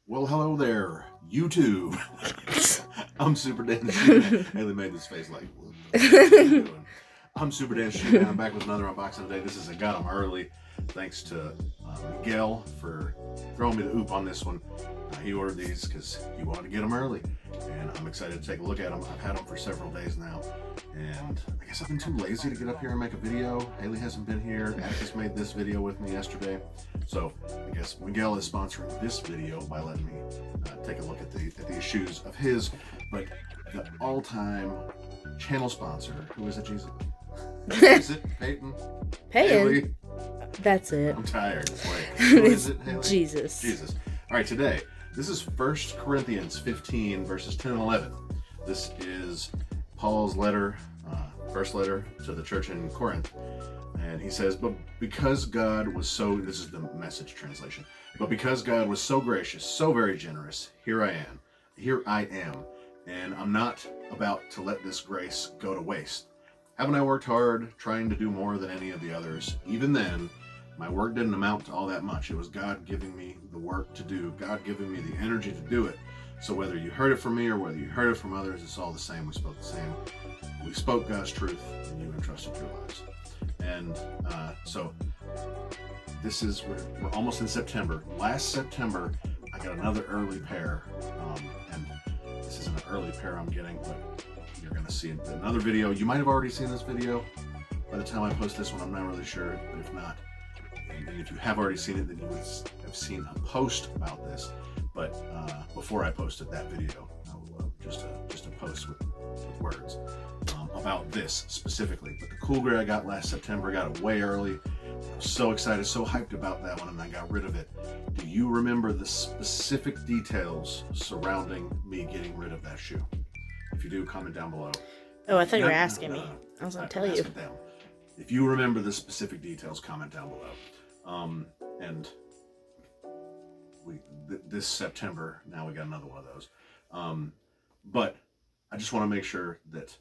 Well, hello there, YouTube. I'm Super Dan Shoeman. Haley made this face like, what the fuck are you doing? I'm Super Dan Shoeman. I'm back with another unboxing today. This is a Got 'em Early. Thanks to Miguel for throwing me the oop on this one. He ordered these because he wanted to get them early, and I'm excited to take a look at them. I've had them for several days now, and I guess I've been too lazy to get up here and make a video. Haley hasn't been here. Atticus made this video with me yesterday, so I guess Miguel is sponsoring this video by letting me take a look at these shoes of his. But the all-time channel sponsor, who is it, Jesus? Is it Peyton? Haley? That's it. I'm tired. Wait, who is it, Haley? Jesus. Jesus. All right, today, this is 1 Corinthians 15, verses 10 and 11. This is Paul's letter, first letter to the church in Corinth. And he says, but because God was so, this is the Message translation, but because God was so gracious, so very generous, here I am, and I'm not about to let this grace go to waste. Haven't I worked hard, trying to do more than any of the others? Even then, my work didn't amount to all that much. It was God giving me the work to do, God giving me the energy to do it. So whether you heard it from me or whether you heard it from others, it's all the same. We spoke the same. We spoke God's truth, and you entrusted your lives. And so this is, we're almost in September. Last September, I got another early pair, and this isn't an early pair I'm getting, but you're going to see another video. You might have already seen this video by the time I post this one. I'm not really sure, but if not, and if you have already seen it, then you would have seen a post about this. But before I posted that video, just a post with words about this specifically. But the Cool Grey I got last September, got it way early. I was so excited, so hyped about that one, and I got rid of it. Do you remember the specific details surrounding me getting rid of that shoe? If you do, comment down below. Oh, I thought you were asking me. I was going to tell you. If you remember the specific details, comment down below. And this September, now we got another one of those. But I just want to make sure that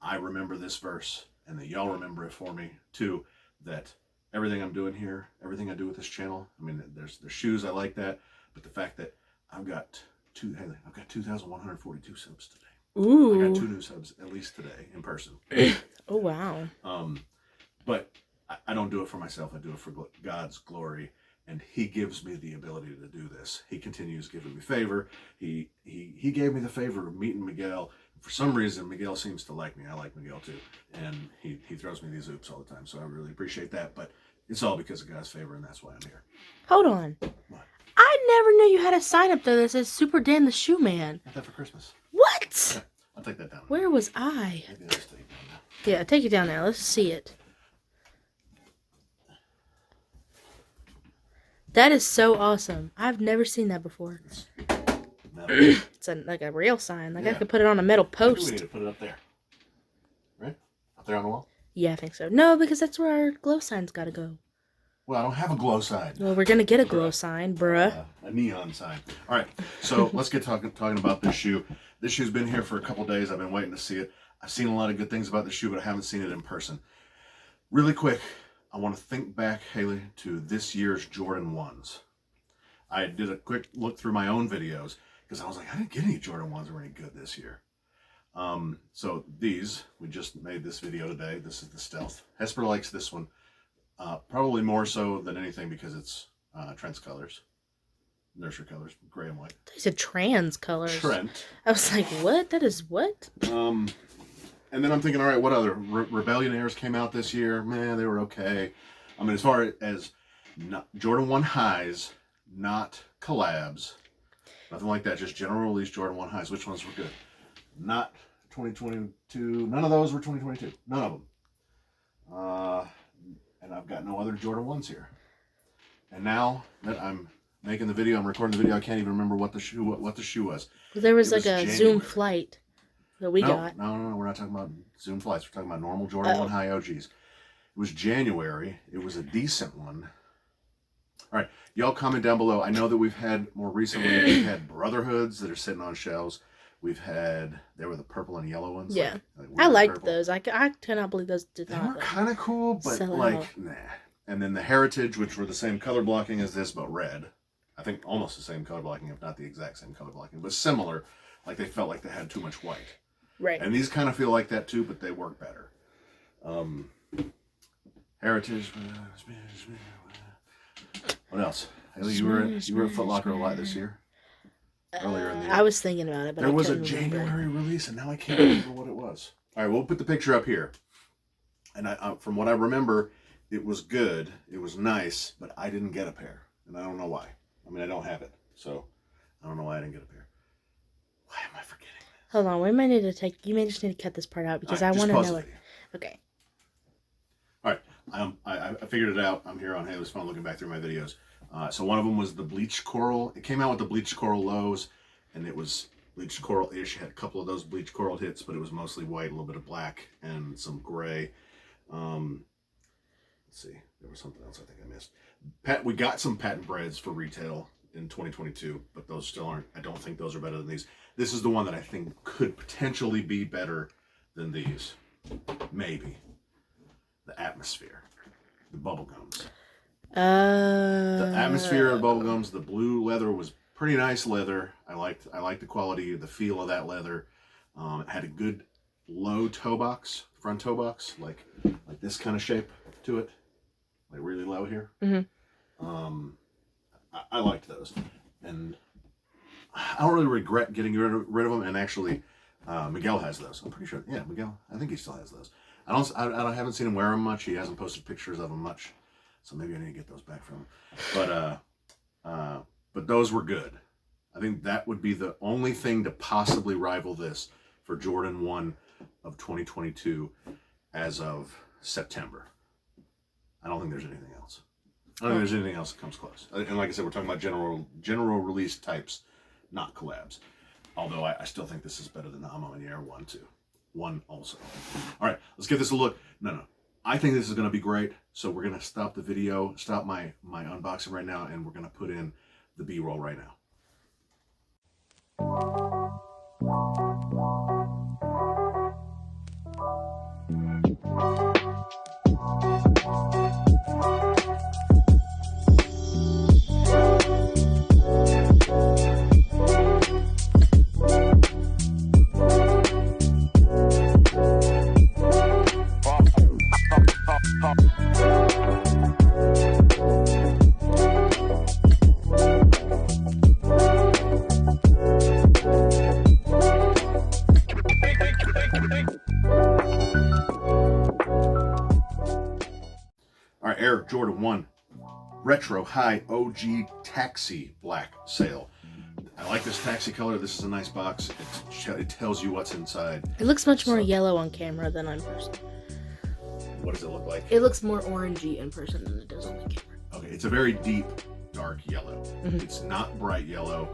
I remember this verse and that y'all remember it for me too, that everything I'm doing here, everything I do with this channel, I mean, there's shoes, I like that, but the fact that I've got 2,142 subs today. Ooh. I got 2 new subs at least today in person. Oh, wow. But I don't do it for myself. I do it for God's glory, and He gives me the ability to do this. He continues giving me favor. He gave me the favor of meeting Miguel. For some reason, Miguel seems to like me. I like Miguel too, and he throws me these oops all the time. So I really appreciate that. But it's all because of God's favor, and that's why I'm here. Hold on. What? I never knew you had a sign up there that says Super Dan the Shoe Man. Got that for Christmas. What? Yeah, I'll take that down. Where was I? Maybe I'll just take it down now. Yeah, take it down there. Let's see it. That is so awesome. I've never seen that before. It's like a real sign. Like, yeah. I could put it on a metal post. We need to put it up there. Right? Up there on the wall? Yeah, I think so. No, because that's where our glow sign's got to go. Well, I don't have a glow sign. Well, we're going to get a glow sign, bruh. A neon sign. All right, so let's get talking about this shoe. This shoe's been here for a couple days. I've been waiting to see it. I've seen a lot of good things about the shoe, but I haven't seen it in person. Really quick, I want to think back, Haley, to this year's Jordan 1s. I did a quick look through my own videos because I was like, I didn't get any Jordan 1s that were any good this year. So these, we just made this video today. This is the Stealth. Hesper likes this one, probably more so than anything because it's Trent's colors, nursery colors, gray and white. They said trans colors. Trent. I was like, what? That is what? And then I'm thinking, all right, what other Rebellionaires came out this year? Man, they were okay. I mean, as far as Jordan 1 highs, not collabs, nothing like that, just general release Jordan 1 highs. Which ones were good? Not 2022. None of those were 2022. None of them. And I've got no other Jordan 1s here. And now that I'm making the video, I'm recording the video, I can't even remember what the shoe was. There was like a Zoom Flight that we got. No, we're not talking about Zoom Flights. We're talking about normal Jordan 1 high OGs. It was January. It was a decent one. All right, y'all comment down below. I know that we've had more recently, we've had Brotherhoods that are sitting on shelves. We've had, they were the purple and yellow ones. Yeah. Like I liked those. I cannot believe those did not. They were kind of cool, but like, nah. And then the Heritage, which were the same color blocking as this, but red. I think almost the same color blocking, if not the exact same color blocking, but similar. Like they felt like they had too much white. Right. And these kind of feel like that too, but they work better. Heritage. What else? Haley, you were at Foot Locker a lot this year. Earlier in the year. I was thinking about it, but there was a couldn't remember. January release, and now I can't remember what it was. All right, we'll put the picture up here. And from what I remember, it was good. It was nice, but I didn't get a pair, and I don't know why. I mean, I don't have it, so I don't know why I didn't get a pair. Why am I forgetting this? Hold on, we might need to take. You may just need to cut this part out because I want to know it. Okay. All right, I figured it out. I'm here on Haley's phone looking back through my videos. So one of them was the bleached coral. It came out with the bleached coral lows, and it was bleached coral-ish. Had a couple of those bleached coral hits, but it was mostly white, a little bit of black, and some gray. Let's see, there was something else I think I missed. We got some patent breads for retail in 2022, but those still aren't. I don't think those are better than these. This is the one that I think could potentially be better than these. Maybe. The Atmosphere. The bubblegums. The Atmosphere of bubblegums. The blue leather was pretty nice leather. I liked the quality, the feel of that leather. It had a good low toe box, front toe box, like this kind of shape to it, like really low here. Mm-hmm. I liked those, and I don't really regret getting rid of them. And actually, Miguel has those. I'm pretty sure. Yeah, Miguel. I think he still has those. I haven't seen him wear them much. He hasn't posted pictures of them much, so maybe I need to get those back from him. But those were good. I think that would be the only thing to possibly rival this for Jordan 1 of 2022 as of September. I don't think there's anything else. I don't think there's anything else that comes close. And like I said, we're talking about general release types, not collabs. Although I still think this is better than the Amo and Air 1 too. 1 also. All right, let's give this a look. No. I think this is going to be great. So we're going to stop the video, stop my unboxing right now, and we're going to put in the B-roll right now. All right, Air Jordan 1 Retro High OG Taxi Black Sail. I like this taxi color. This is a nice box. It tells you what's inside. It looks much more yellow on camera than on person. What does it look like? It looks more orangey in person than it does on the camera. Okay, it's a very deep, dark yellow. Mm-hmm. It's not bright yellow.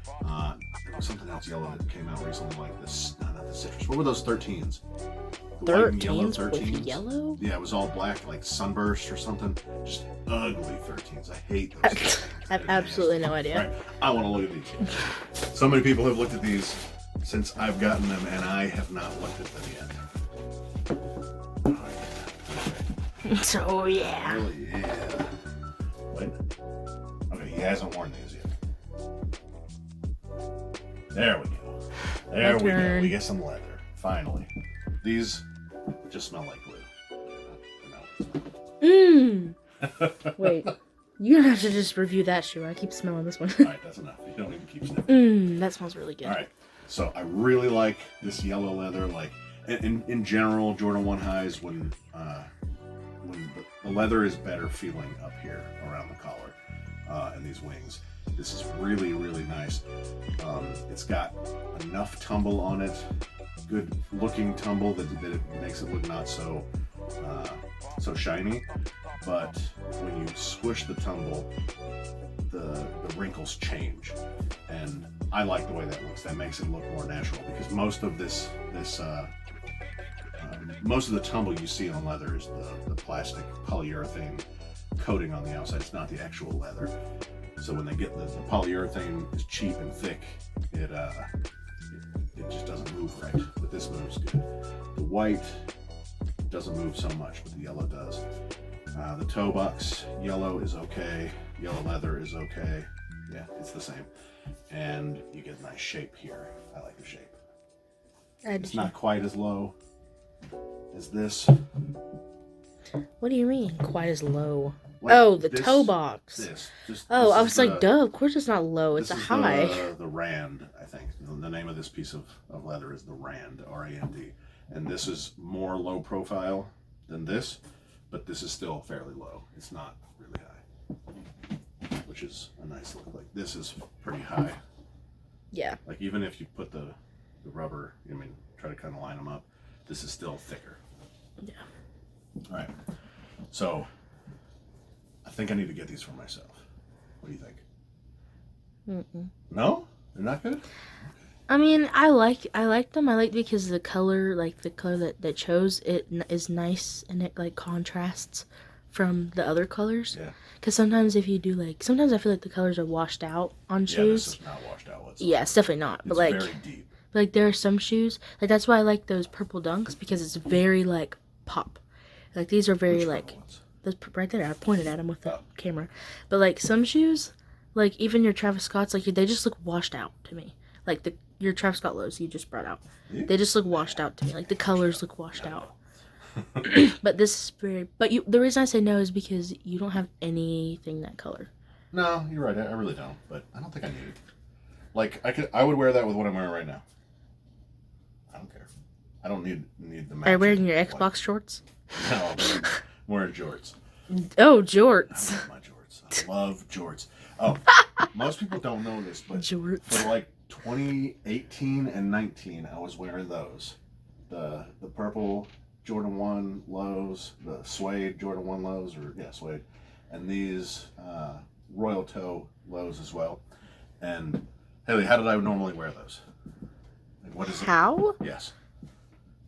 There was something else yellow that came out recently like this. No, not the citrus. What were those 13s? The white and yellow 13s? With yellow? Yeah, it was all black, like sunburst or something. Just ugly 13s. I hate those 13s. I have absolutely no idea. All right, I want to look at these. So many people have looked at these since I've gotten them, and I have not looked at them yet. Oh, yeah. Okay. So, yeah. Oh, yeah. Wait. Okay, he hasn't worn these yet. There we go. There we go. We get some leather. Finally. These just smell like glue. Wait. You have to just review that shoe. I keep smelling this one. Alright, that's enough. You don't even keep sniffing. That smells really good. Alright. So I really like this yellow leather. Like in general, Jordan 1 highs when the leather is better feeling up here around the collar and these wings. This is really, really nice. It's got enough tumble on it, good looking tumble that it makes it look not so shiny. But when you squish the tumble, the wrinkles change, and I like the way that looks. That makes it look more natural because most of most of the tumble you see on leather is the plastic polyurethane coating on the outside. It's not the actual leather. So when they get the polyurethane is cheap and thick, it just doesn't move right. But this moves good. The white doesn't move so much, but the yellow does. The toe box yellow is okay. Yellow leather is okay. Yeah, it's the same. And you get a nice shape here. I like the shape. It's not quite as low as this. What do you mean, quite as low? Like the toe box. I was like, duh, of course it's not low. It's a high. The Rand, I think. The name of this piece of leather is the Rand, R-A-N-D. And this is more low profile than this, but this is still fairly low. It's not really high, which is a nice look. Like this is pretty high. Yeah. Like even if you put the rubber, try to kind of line them up, this is still thicker. Yeah. All right. So I think I need to get these for myself. What do you think? Mm-mm. No? They're not good? I mean, I like them. I like because the color, like the color that they chose, it is nice and it like contrasts from the other colors. Yeah. Because sometimes if you do sometimes I feel like the colors are washed out on shoes. Yeah, this is not washed out whatsoever. Yeah, it's definitely not. It's but like very deep. Like there are some shoes, like that's why I like those purple Dunks because it's very like pop. Like these are very like those right there. I pointed at them with the camera, but like some shoes, like even your Travis Scotts, like they just look washed out to me. Like your Travis Scott lows you just brought out, they just look washed out to me. Like the colors look washed out. But this is very. But the reason I say no is because you don't have anything that color. No, you're right. I really don't. But I don't think I need it. Like I would wear that with what I'm wearing right now. I don't care. I don't need the match. Are you wearing your Xbox shorts? No, I'm wearing jorts. Oh, jorts. I love my jorts. I love jorts. Oh, most people don't know this, but jorts. For like 2018 and 19, I was wearing those. The purple Jordan 1 lows, the suede Jordan 1 lows, suede, and these Royal Toe lows as well. And Haley, how did I normally wear those? Like, what is it? How? Yes.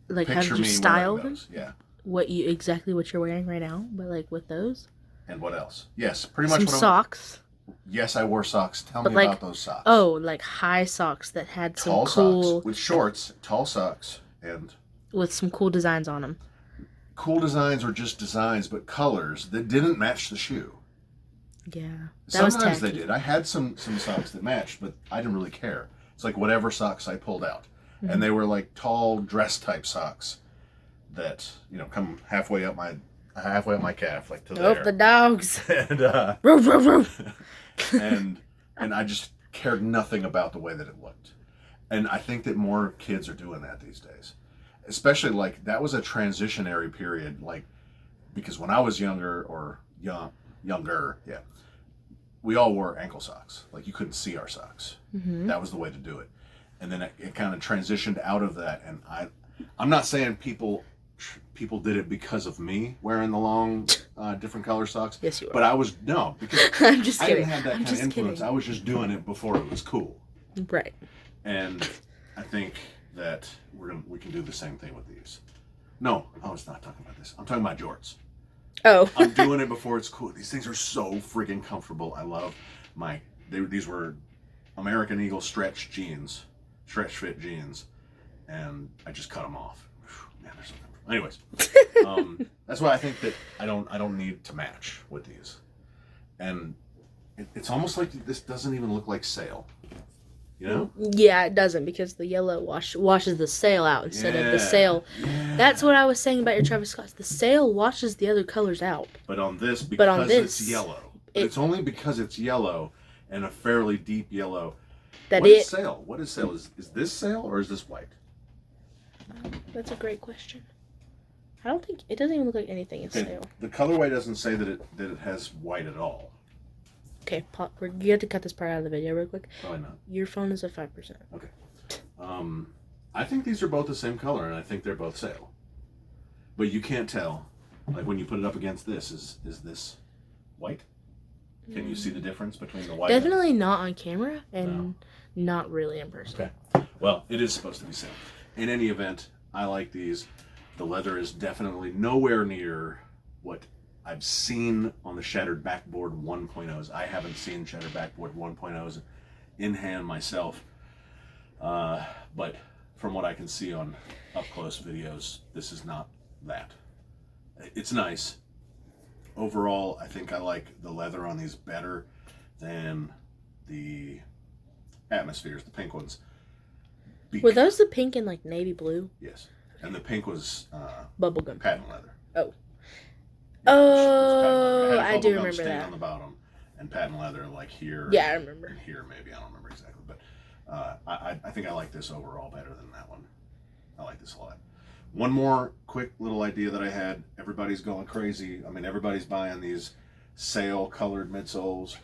Like Picture how did you style them? Yeah. What you're wearing right now, but like with those. And what else? Yes, pretty much. Some socks. Yes, I wore socks. Tell me about those socks. Oh, like high socks that had some tall cool socks with shorts, tall socks, and with some cool designs on them. Cool designs or just designs, but colors that didn't match the shoe. Yeah, sometimes they did. I had some socks that matched, but I didn't really care. It's like whatever socks I pulled out, and they were like tall dress type socks that come halfway up my calf, like to there. Oh, the dogs! And roof, roof, roof. and I just cared nothing about the way that it looked, and I think that more kids are doing that these days, especially like that was a transitionary period, like because when I was younger, yeah, we all wore ankle socks. Like you couldn't see our socks. Mm-hmm. That was the way to do it. And then it kind of transitioned out of that. And I'm not saying people did it because of me wearing the long, different color socks. Yes, you are. But because I'm just kidding. I didn't have that kind of influence. Kidding. I was just doing it before it was cool. Right. And I think that we can do the same thing with these. No, I was not talking about this. I'm talking about jorts. Oh. I'm doing it before it's cool. These things are so freaking comfortable. I love these were American Eagle stretch fit jeans, and I just cut them off. Man, they're so comfortable. Anyways, that's why I think that I don't need to match with these, and it's almost like this doesn't even look like sail. You know? Yeah, it doesn't because the yellow washes the sail out instead of the sail. Yeah. That's what I was saying about your Travis Scotts. The sail washes the other colors out. But on this, because it's yellow. It's only because it's yellow and a fairly deep yellow. What is sail? What is sail? Is this sail or is this white? That's a great question. I don't think it doesn't even look like anything is sail. The colorway doesn't say that it has white at all. Okay, you have to cut this part out of the video real quick. Probably not. Your phone is at 5%. Okay. I think these are both the same color, and I think they're both sail. But you can't tell. Like when you put it up against this, is this white? Can you see the difference between the white? Definitely not on camera, and not really in person. Okay. Well, it is supposed to be sail. In any event, I like these. The leather is definitely nowhere near what I've seen on the Shattered Backboard 1.0s. I haven't seen Shattered Backboard 1.0s in hand myself. But from what I can see on up-close videos, this is not that. It's nice. Overall, I think I like the leather on these better than the Atmospheres, the pink ones. Were those the pink and like navy blue? Yes, and the pink was Bubblegum. patent leather. Oh. Yeah, Oh, it had a I do bubblegum remember stain that. on the bottom, and patent leather like here. Yeah, I remember. And here maybe, I don't remember exactly, but I think I like this overall better than that one. I like this a lot. One more quick little idea that I had. Everybody's going crazy. I mean, everybody's buying these sail colored midsoles.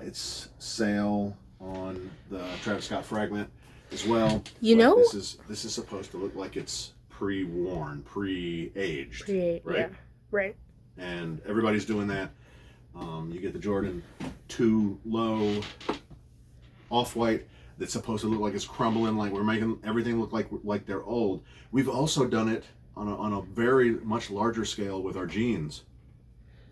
It's sail on the Travis Scott Fragment as well. You know, this is supposed to look like it's pre-worn, pre-aged, right? Yeah, right. And everybody's doing that. You get the Jordan 2 low off-white that's supposed to look like it's crumbling, like we're making everything look like they're old. We've also done it on a very much larger scale with our jeans,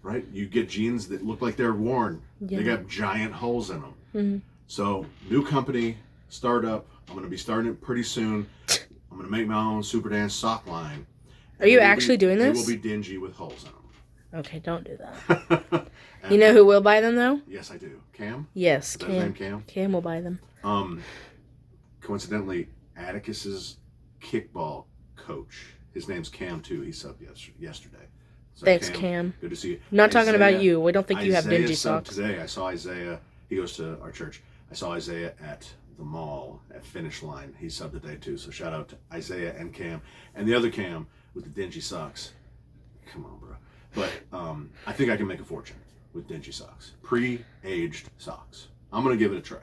right? You get jeans that look like they're worn. Yeah. They got giant holes in them. Mm-hmm. So, new company, startup. I'm going to be starting it pretty soon. I'm going to make my own Super Dance sock line. Are you actually doing this? It will be dingy with holes in them. Okay, don't do that. You know who will buy them though? Yes, I do. Cam? Yes, Is that his name, Cam? Cam will buy them. Coincidentally, Atticus's kickball coach, his name's Cam too. He subbed yesterday. So Thanks, Cam. Good to see you. Not talking about you. We don't think you have Isaiah dingy subbed socks. today. I saw Isaiah. He goes to our church. I saw Isaiah at the mall at Finish Line. He subbed today too. So shout out to Isaiah and Cam. And the other Cam with the dingy socks. Come on, bro. But I think I can make a fortune with dingy socks. Pre-aged socks. I'm going to give it a try.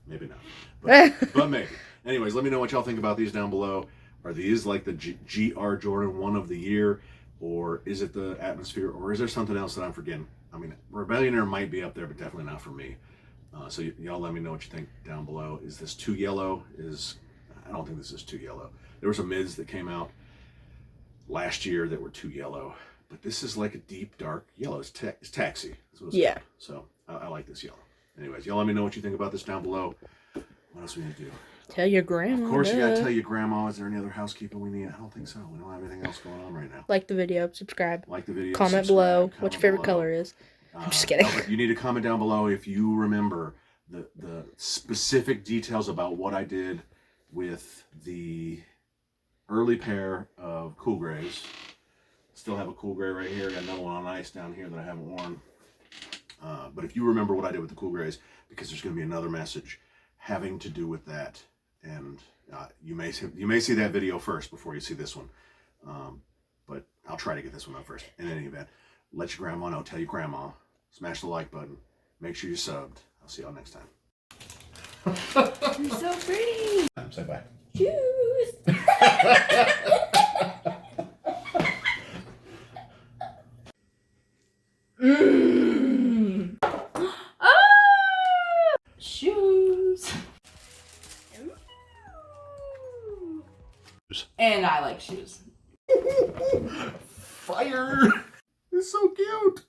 Maybe not. But maybe. Anyways, let me know what y'all think about these down below. Are these like the GR Jordan 1 of the year? Or is it the Atmosphere? Or is there something else that I'm forgetting? I mean, Rebellionaire might be up there, but definitely not for me. So y'all let me know what you think down below. Is this too yellow? I don't think this is too yellow. There were some mids that came out last year that were too yellow. But this is like a deep, dark yellow. It's taxi. Yeah. Called. So I like this yellow. Anyways, y'all let me know what you think about this down below. What else we need to do? Tell your grandma. Of course, you gotta tell your grandma. Is there any other housekeeping we need? I don't think so. We don't have anything else going on right now. Like the video, subscribe. Like the video. Comment below what your favorite color is. I'm just kidding. You need to comment down below if you remember the specific details about what I did with the early pair of Cool Grays. Still have a Cool Gray right here. Got another one on ice down here that I haven't worn. But if you remember what I did with the Cool Grays, because there's going to be another message having to do with that, and you may see that video first before you see this one. But I'll try to get this one up first. In any event, let your grandma know. Tell your grandma. Smash the like button. Make sure you're subbed. I'll see y'all next time. You're so pretty. Say bye. Choose. Shoes. And I like shoes. Fire! It's so cute.